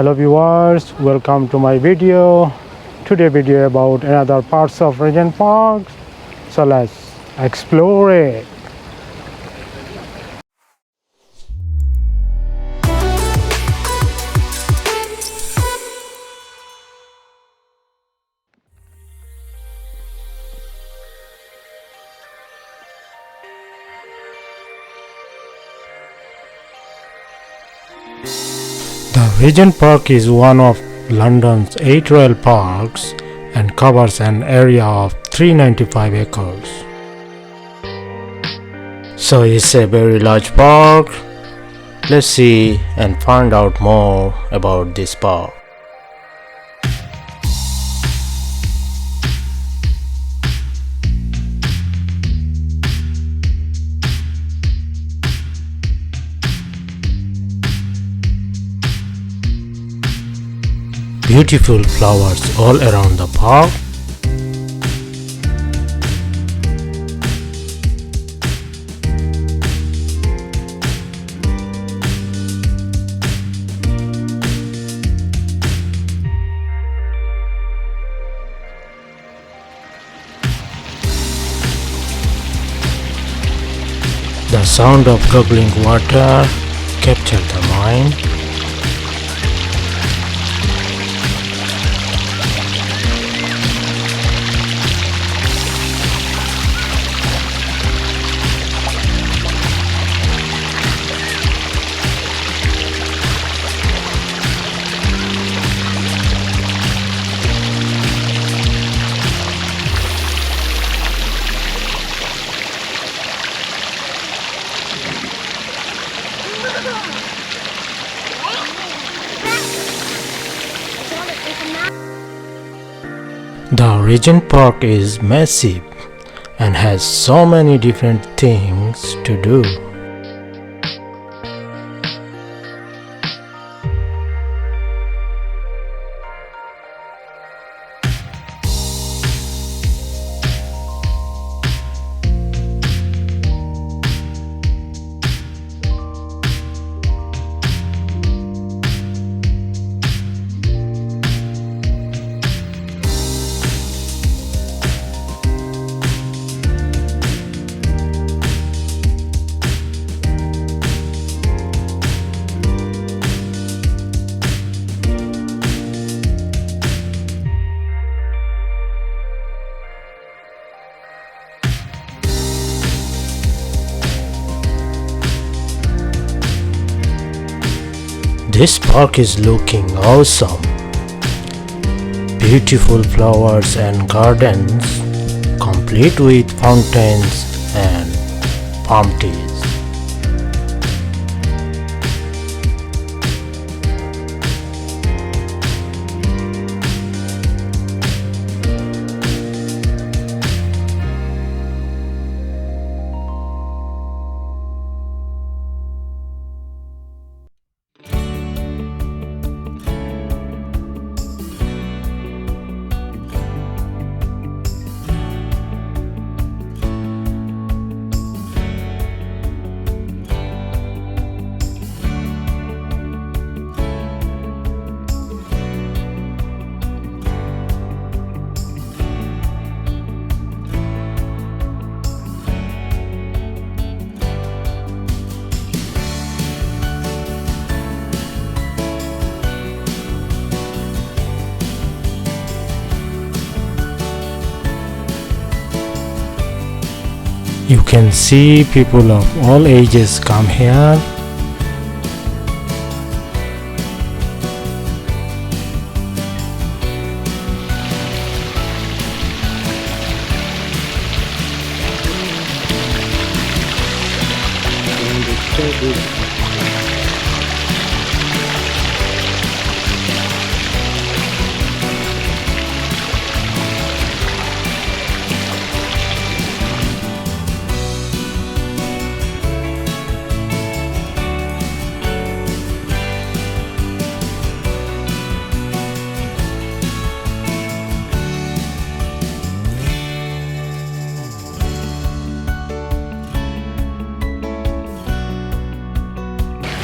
Hello viewers, welcome to my video. Today video about another parts of Regent Park. So let's explore it. The Regent Park is one of London's 8 royal parks and covers an area of 395 acres. So it's a very large park. Let's see and find out more about this park. Beautiful flowers all around the park. The sound of gurgling water captured the mind. The Regent Park is massive and has so many different things to do. This park is looking awesome. Beautiful flowers and gardens, complete with fountains and palm trees. You can see people of all ages come here.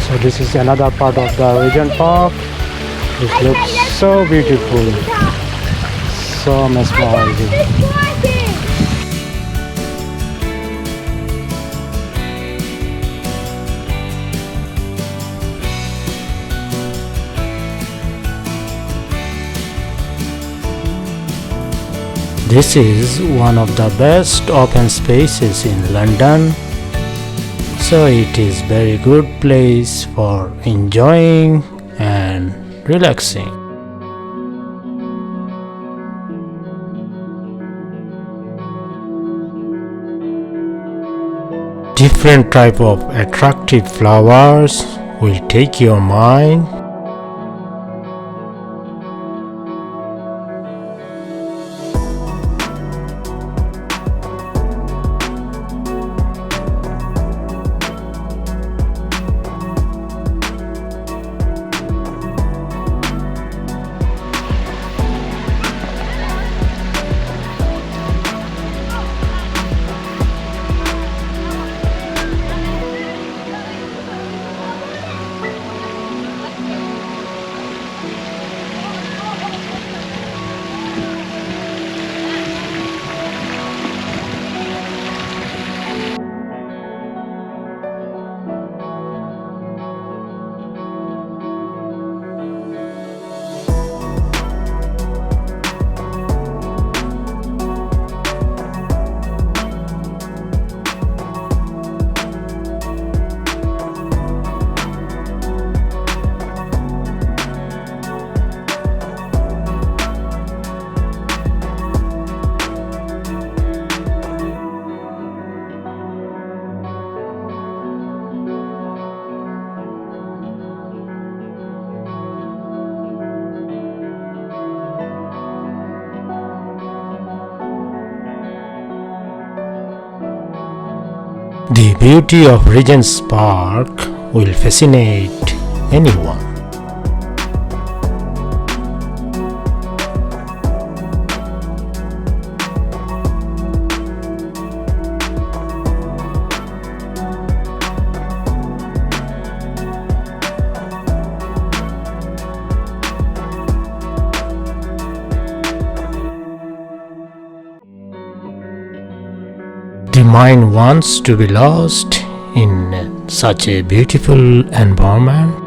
So this is another part of the Regent Park. It looks so beautiful, so mesmerizing. This is one of the best open spaces in London, so it is very good place for enjoying and relaxing. Different type of attractive flowers will take your mind. The beauty of Regent Park will fascinate anyone. The mind wants to be lost in such a beautiful environment.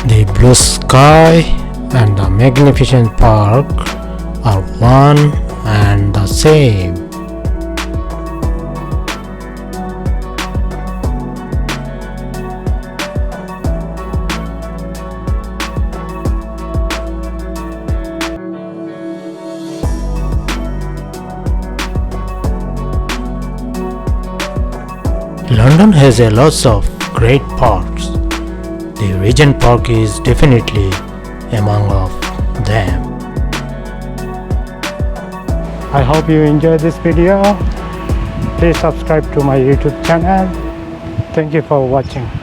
The blue sky and the magnificent park are one and the same. London has a lot of great parks. The Regent Park is definitely among of them. I hope you enjoyed this video. please subscribe to my YouTube channel. Thank you for watching.